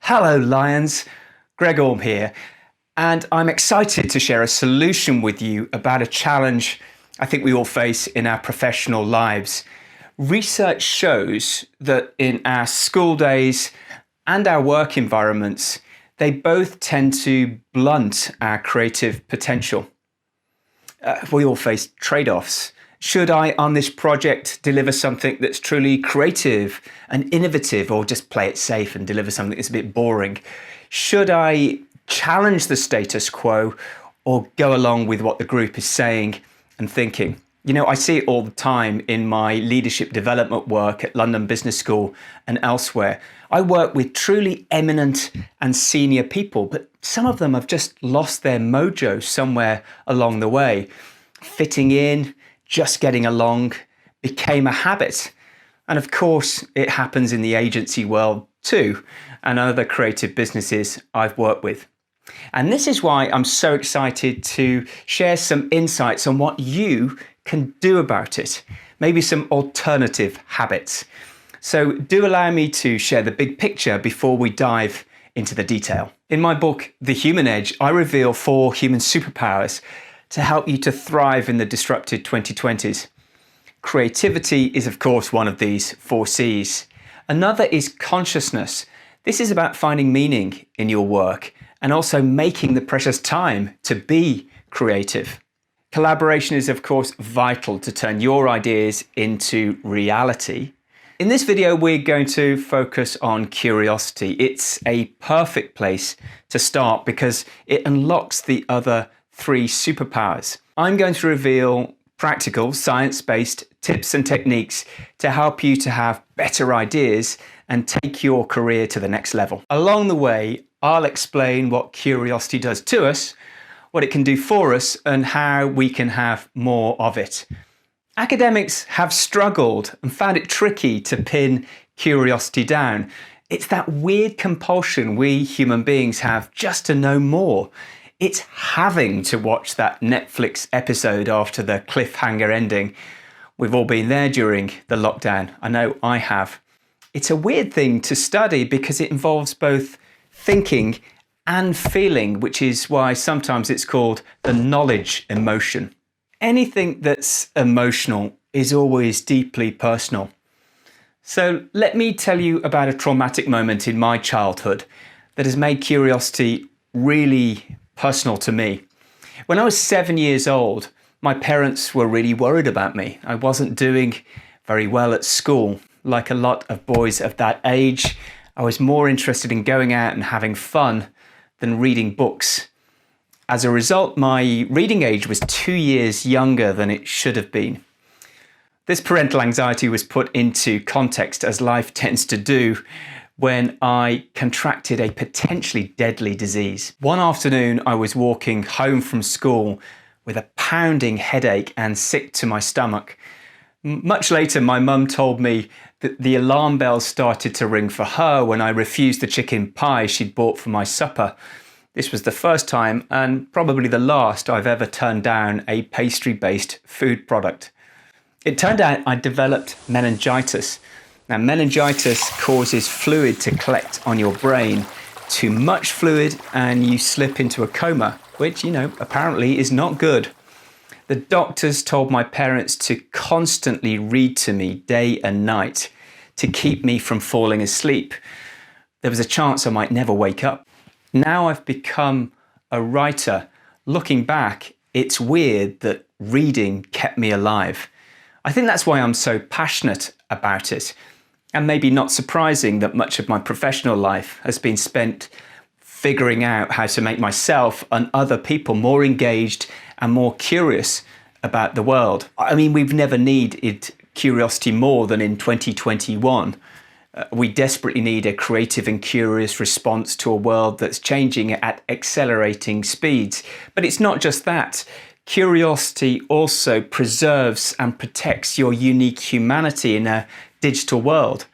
Hello Lions, Greg Orme here, and I'm excited to share a solution with you about a challenge I think we all face in our professional lives. Research shows that in our school days and our work environments, they both tend to blunt our creative potential. We all face trade-offs. Should I, on this project, deliver something that's truly creative and innovative, or just play it safe and deliver something that's a bit boring? Should I challenge the status quo or go along with what the group is saying and thinking? You know, I see it all the time in my leadership development work at London Business School and elsewhere. I work with truly eminent and senior people, but some of them have just lost their mojo somewhere along the way. Fitting in, just getting along became a habit. And of course, it happens in the agency world too, and other creative businesses I've worked with. And this is why I'm so excited to share some insights on what you can do about it, maybe some alternative habits. So do allow me to share the big picture before we dive into the detail. In my book, The Human Edge, I reveal 4 human superpowers to help you to thrive in the disrupted 2020s. Creativity is, of course, one of these 4 C's. Another is consciousness. This is about finding meaning in your work and also making the precious time to be creative. Collaboration is, of course, vital to turn your ideas into reality. In this video, we're going to focus on curiosity. It's a perfect place to start because it unlocks the other 3 superpowers. I'm going to reveal practical, science-based tips and techniques to help you to have better ideas and take your career to the next level. Along the way, I'll explain what curiosity does to us, what it can do for us, and how we can have more of it. Academics have struggled and found it tricky to pin curiosity down. It's that weird compulsion we human beings have just to know more. It's having to watch that Netflix episode after the cliffhanger ending. We've all been there during the lockdown. I know I have. It's a weird thing to study because it involves both thinking and feeling, which is why sometimes it's called the knowledge emotion. Anything that's emotional is always deeply personal. So let me tell you about a traumatic moment in my childhood that has made curiosity really personal to me. When I was 7 years old, my parents were really worried about me. I wasn't doing very well at school. Like a lot of boys of that age, I was more interested in going out and having fun than reading books. As a result, my reading age was 2 years younger than it should have been. This parental anxiety was put into context, as life tends to do, when I contracted a potentially deadly disease. One afternoon, I was walking home from school with a pounding headache and sick to my stomach. Much later, my mum told me that the alarm bells started to ring for her when I refused the chicken pie she'd bought for my supper. This was the first time, and probably the last, I've ever turned down a pastry-based food product. It turned out I developed meningitis. Now, meningitis causes fluid to collect on your brain. Too much fluid and you slip into a coma, which, apparently is not good. The doctors told my parents to constantly read to me day and night to keep me from falling asleep. There was a chance I might never wake up. Now I've become a writer. Looking back, it's weird that reading kept me alive. I think that's why I'm so passionate about it. And maybe not surprising that much of my professional life has been spent figuring out how to make myself and other people more engaged and more curious about the world. I mean, we've never needed curiosity more than in 2021. We desperately need a creative and curious response to a world that's changing at accelerating speeds. But it's not just that. Curiosity also preserves and protects your unique humanity in a digital world.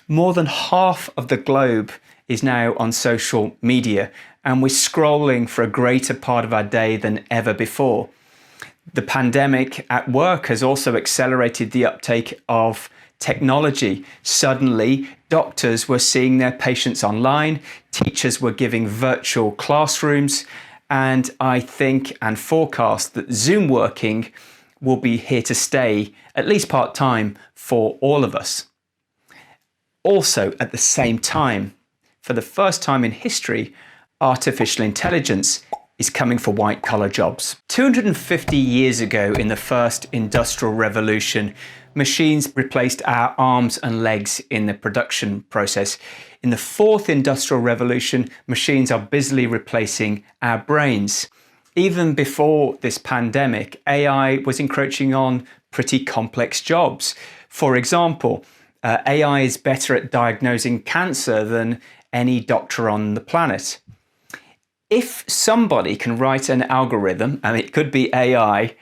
More than half of the globe is now on social media, and we're scrolling for a greater part of our day than ever before. The pandemic at work has also accelerated the uptake of technology. Suddenly, Doctors were seeing their patients online, teachers were giving virtual classrooms, and I think and forecast that Zoom working will be here to stay, at least part-time, for all of us. Also, at the same time, for the first time in history, artificial intelligence is coming for white-collar jobs. 250 years ago, in the first industrial revolution, machines replaced our arms and legs in the production process. In the fourth industrial revolution, machines are busily replacing our brains. Even before this pandemic, AI was encroaching on pretty complex jobs. For example, AI is better at diagnosing cancer than any doctor on the planet. If somebody can write an algorithm, and it could be AI,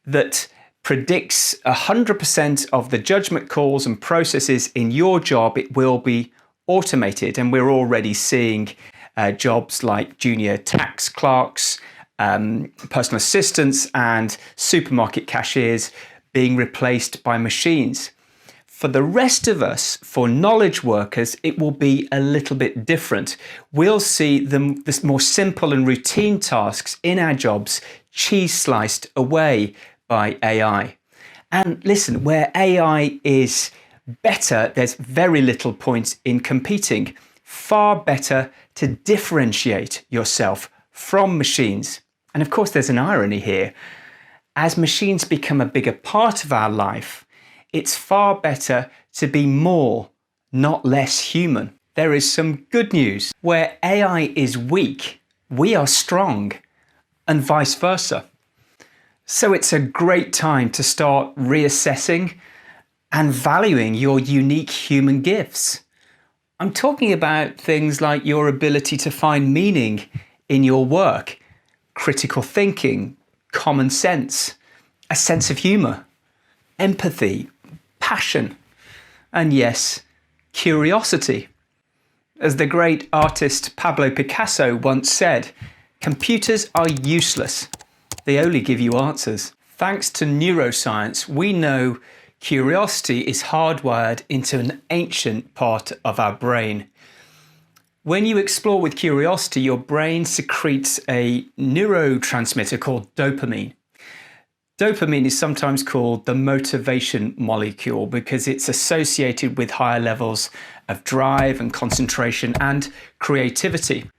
that predicts 100% of the judgment calls and processes in your job, it will be automated. And we're already seeing jobs like junior tax clerks, personal assistants, and supermarket cashiers being replaced by machines. For the rest of us, for knowledge workers, it will be a little bit different. We'll see the more simple and routine tasks in our jobs cheese sliced away by AI. And listen, where AI is better, there's very little point in competing. Far better to differentiate yourself from machines. And of course, there's an irony here. As machines become a bigger part of our life, it's far better to be more, not less human. There is some good news. Where AI is weak, we are strong, and vice versa. So it's a great time to start reassessing and valuing your unique human gifts. I'm talking about things like your ability to find meaning in your work, critical thinking, common sense, a sense of humor, empathy, passion, and yes, curiosity. As the great artist Pablo Picasso once said, computers are useless. They only give you answers. Thanks to neuroscience, we know curiosity is hardwired into an ancient part of our brain. When you explore with curiosity, your brain secretes a neurotransmitter called dopamine. Dopamine is sometimes called the motivation molecule because it's associated with higher levels of drive and concentration and creativity.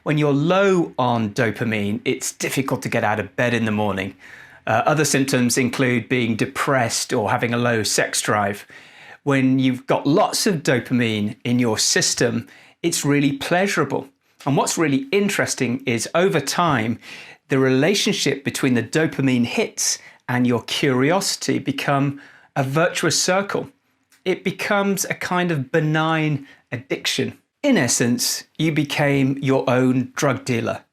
When you're low on dopamine, it's difficult to get out of bed in the morning. Other symptoms include being depressed or having a low sex drive. When you've got lots of dopamine in your system, it's really pleasurable. And what's really interesting is over time, the relationship between the dopamine hits and your curiosity become a virtuous circle. It becomes a kind of benign addiction. In essence, you became your own drug dealer.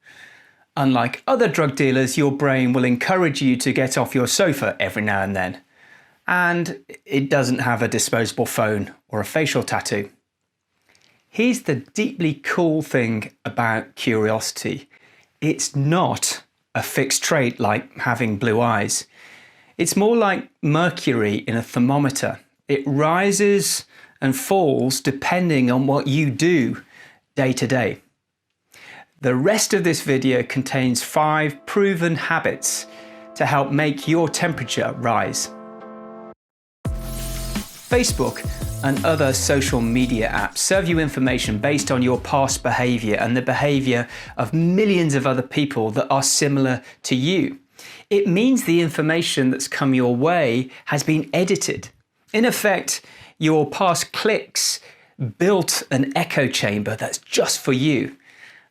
Unlike other drug dealers, your brain will encourage you to get off your sofa every now and then. And it doesn't have a disposable phone or a facial tattoo. Here's the deeply cool thing about curiosity. It's not a fixed trait like having blue eyes. It's more like mercury in a thermometer. It rises and falls depending on what you do day to day. The rest of this video contains 5 proven habits to help make your temperature rise. Facebook and other social media apps serve you information based on your past behavior and the behavior of millions of other people that are similar to you. It means the information that's come your way has been edited. In effect, your past clicks built an echo chamber that's just for you.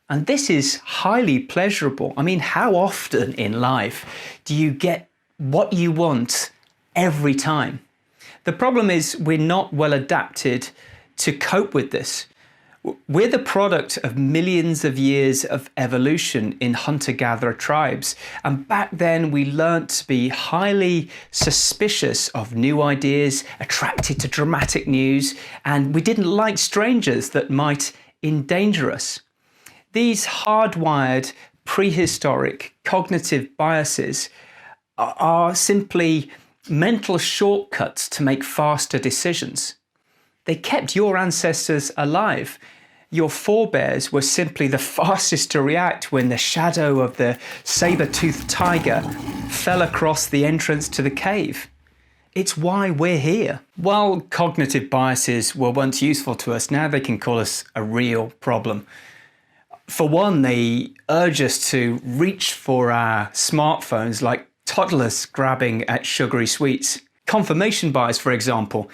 And this is highly pleasurable. I mean, how often in life do you get what you want every time? The problem is we're not well adapted to cope with this. We're the product of millions of years of evolution in hunter-gatherer tribes. And back then we learnt to be highly suspicious of new ideas, attracted to dramatic news, and we didn't like strangers that might endanger us. These hardwired prehistoric cognitive biases are simply mental shortcuts to make faster decisions. They kept your ancestors alive. Your forebears were simply the fastest to react when the shadow of the saber-toothed tiger fell across the entrance to the cave. It's why we're here. While cognitive biases were once useful to us, now they can cause us a real problem. For one, they urge us to reach for our smartphones like toddlers grabbing at sugary sweets. Confirmation bias, for example,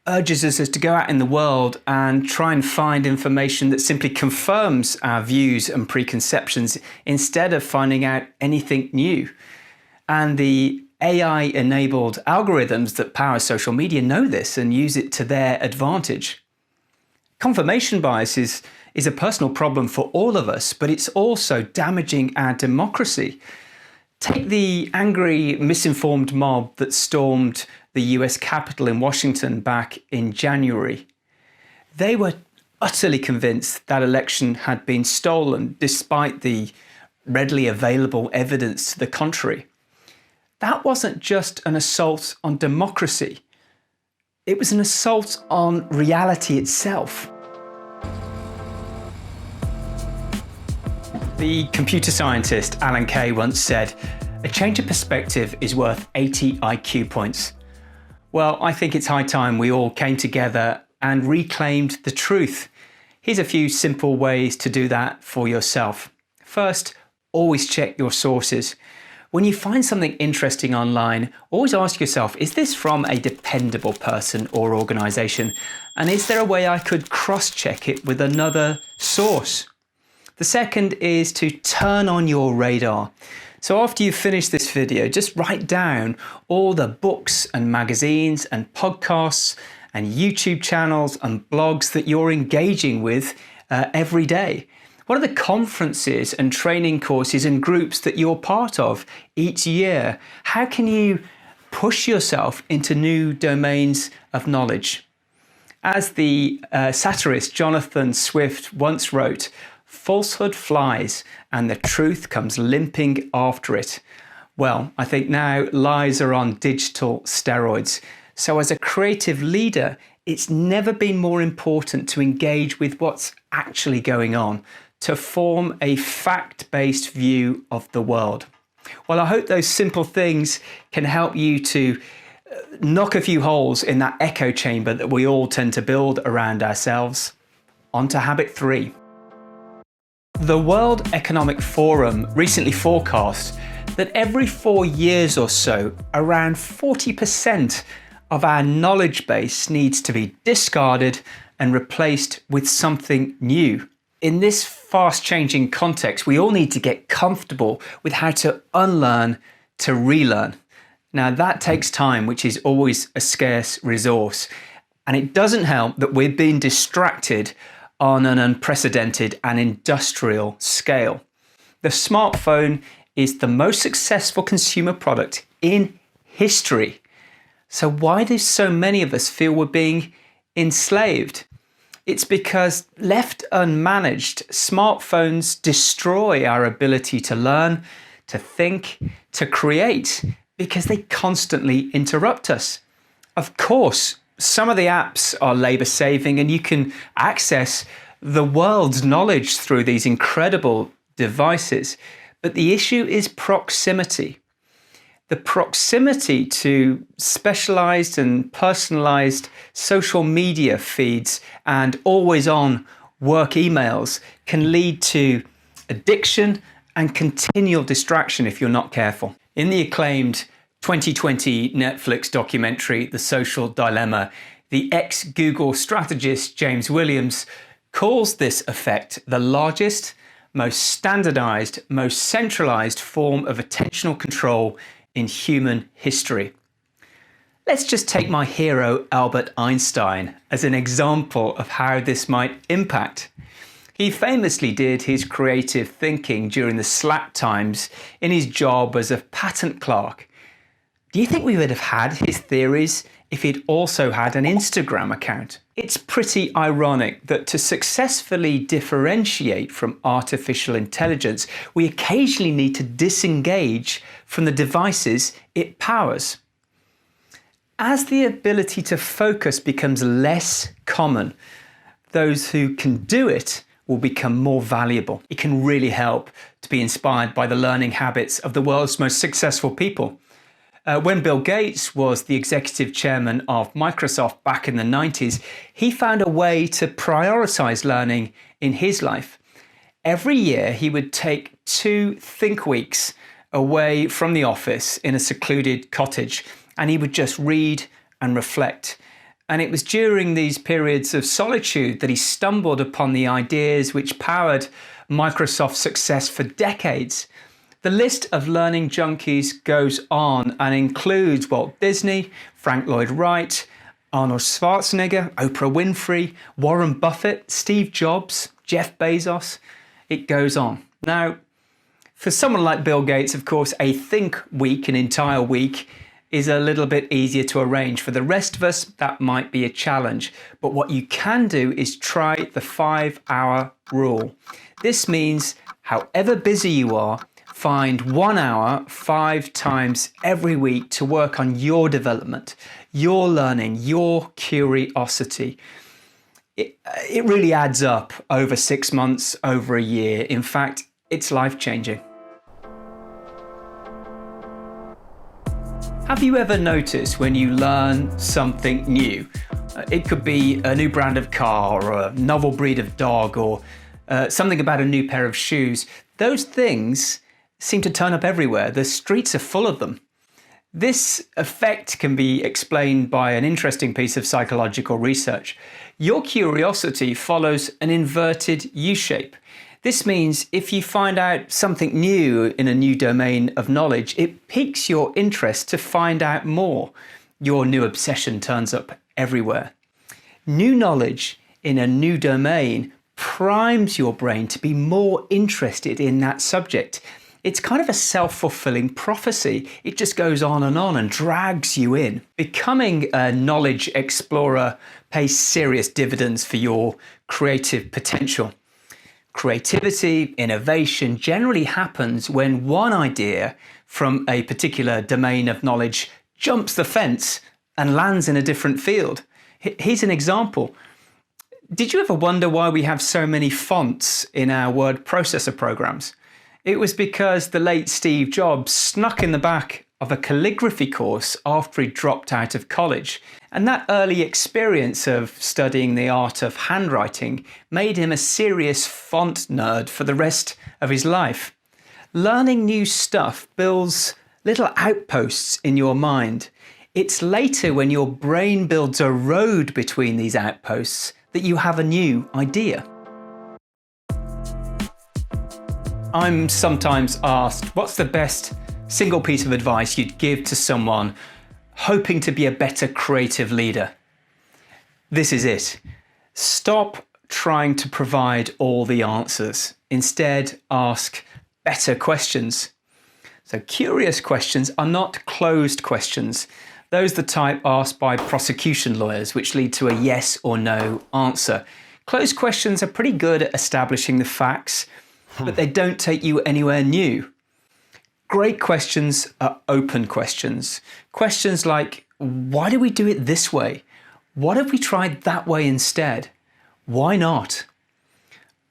urges us to go out in the world and try and find information that simply confirms our views and preconceptions instead of finding out anything new. And the AI-enabled algorithms that power social media know this and use it to their advantage. Confirmation bias is a personal problem for all of us, but it's also damaging our democracy. Take the angry, misinformed mob that stormed the US Capitol in Washington back in January. They were utterly convinced that election had been stolen, despite the readily available evidence to the contrary. That wasn't just an assault on democracy. It was an assault on reality itself. The computer scientist Alan Kay once said, "A change of perspective is worth 80 IQ points." Well, I think it's high time we all came together and reclaimed the truth. Here's a few simple ways to do that for yourself. First, always check your sources. When you find something interesting online, always ask yourself, is this from a dependable person or organisation? And is there a way I could cross-check it with another source? The second is to turn on your radar. So after you finish this video, just write down all the books and magazines and podcasts and YouTube channels and blogs that you're engaging with every day. What are the conferences and training courses and groups that you're part of each year? How can you push yourself into new domains of knowledge? As the satirist Jonathan Swift once wrote, "Falsehood flies and the truth comes limping after it." Well, I think now lies are on digital steroids. So as a creative leader, it's never been more important to engage with what's actually going on, to form a fact-based view of the world. Well, I hope those simple things can help you to knock a few holes in that echo chamber that we all tend to build around ourselves. On to habit 3. The World Economic Forum recently forecast that every 4 years or so, around 40% of our knowledge base needs to be discarded and replaced with something new. In this fast-changing context, we all need to get comfortable with how to unlearn to relearn. Now, that takes time, which is always a scarce resource. And it doesn't help that we're being distracted on an unprecedented and industrial scale. The smartphone is the most successful consumer product in history. So why do so many of us feel we're being enslaved? It's because left unmanaged, smartphones destroy our ability to learn, to think, to create, because they constantly interrupt us. Of course, some of the apps are labor saving and you can access the world's knowledge through these incredible devices. But the issue is proximity. The proximity to specialized and personalized social media feeds and always on work emails can lead to addiction and continual distraction if you're not careful. In the acclaimed 2020 Netflix documentary, The Social Dilemma, the ex-Google strategist James Williams calls this effect the largest, most standardized, most centralized form of attentional control in human history. Let's just take my hero Albert Einstein as an example of how this might impact. He famously did his creative thinking during the slack times in his job as a patent clerk. Do you think we would have had his theories if he'd also had an Instagram account? It's pretty ironic that to successfully differentiate from artificial intelligence, we occasionally need to disengage from the devices it powers. As the ability to focus becomes less common, those who can do it will become more valuable. It can really help to be inspired by the learning habits of the world's most successful people. When Bill Gates was the executive chairman of Microsoft back in the 90s, he found a way to prioritize learning in his life. Every year, he would take 2 think weeks away from the office in a secluded cottage, and he would just read and reflect. And it was during these periods of solitude that he stumbled upon the ideas which powered Microsoft's success for decades. The list of learning junkies goes on and includes Walt Disney, Frank Lloyd Wright, Arnold Schwarzenegger, Oprah Winfrey, Warren Buffett, Steve Jobs, Jeff Bezos. It goes on. Now, for someone like Bill Gates, of course, a think week, an entire week, is a little bit easier to arrange. For the rest of us, that might be a challenge. But what you can do is try the 5-hour rule. This means, however busy you are, find 1 hour 5 times every week to work on your development, your learning, your curiosity. It really adds up over 6 months, over a year. In fact, it's life-changing. Have you ever noticed when you learn something new? It could be a new brand of car or a novel breed of dog or something about a new pair of shoes. Those things seem to turn up everywhere. The streets are full of them. This effect can be explained by an interesting piece of psychological research. Your curiosity follows an inverted U-shape. This means if you find out something new in a new domain of knowledge, it piques your interest to find out more. Your new obsession turns up everywhere. New knowledge in a new domain primes your brain to be more interested in that subject. It's kind of a self-fulfilling prophecy. It just goes on and drags you in. Becoming a knowledge explorer pays serious dividends for your creative potential. Creativity, innovation generally happens when one idea from a particular domain of knowledge jumps the fence and lands in a different field. Here's an example. Did you ever wonder why we have so many fonts in our word processor programs? It was because the late Steve Jobs snuck in the back of a calligraphy course after he dropped out of college. And that early experience of studying the art of handwriting made him a serious font nerd for the rest of his life. Learning new stuff builds little outposts in your mind. It's later when your brain builds a road between these outposts that you have a new idea. I'm sometimes asked, what's the best single piece of advice you'd give to someone hoping to be a better creative leader? This is it. Stop trying to provide all the answers. Instead, ask better questions. So curious questions are not closed questions. Those are the type asked by prosecution lawyers, which lead to a yes or no answer. Closed questions are pretty good at establishing the facts, but they don't take you anywhere new. Great questions are open questions. Questions like, why do we do it this way? What if we tried that way instead? Why not?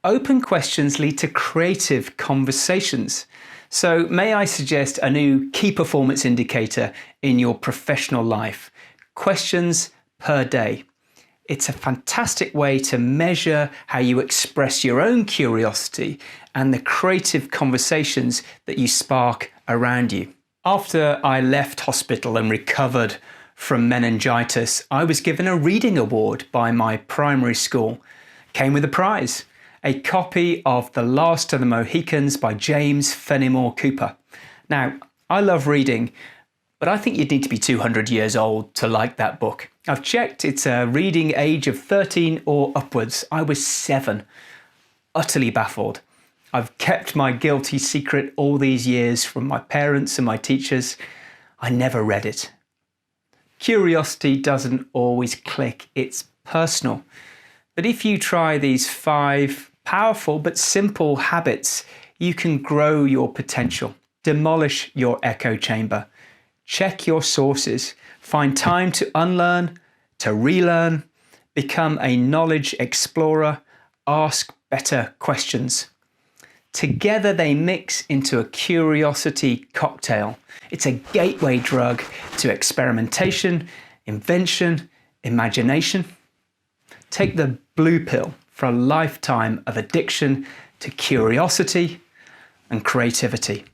Open questions lead to creative conversations. So may I suggest a new key performance indicator in your professional life? Questions per day. It's a fantastic way to measure how you express your own curiosity and the creative conversations that you spark around you. After I left hospital and recovered from meningitis, I was given a reading award by my primary school. Came with a prize, a copy of The Last of the Mohicans by James Fenimore Cooper. Now, I love reading, but I think you'd need to be 200 years old to like that book. I've checked, it's a reading age of 13 or upwards. I was 7, utterly baffled. I've kept my guilty secret all these years from my parents and my teachers. I never read it. Curiosity doesn't always click, it's personal. But if you try these 5 powerful but simple habits, you can grow your potential, demolish your echo chamber, Check your sources. Find time to unlearn, to relearn, become a knowledge explorer, ask better questions. Together they mix into a curiosity cocktail. It's a gateway drug to experimentation, invention, imagination. Take the blue pill for a lifetime of addiction to curiosity and creativity.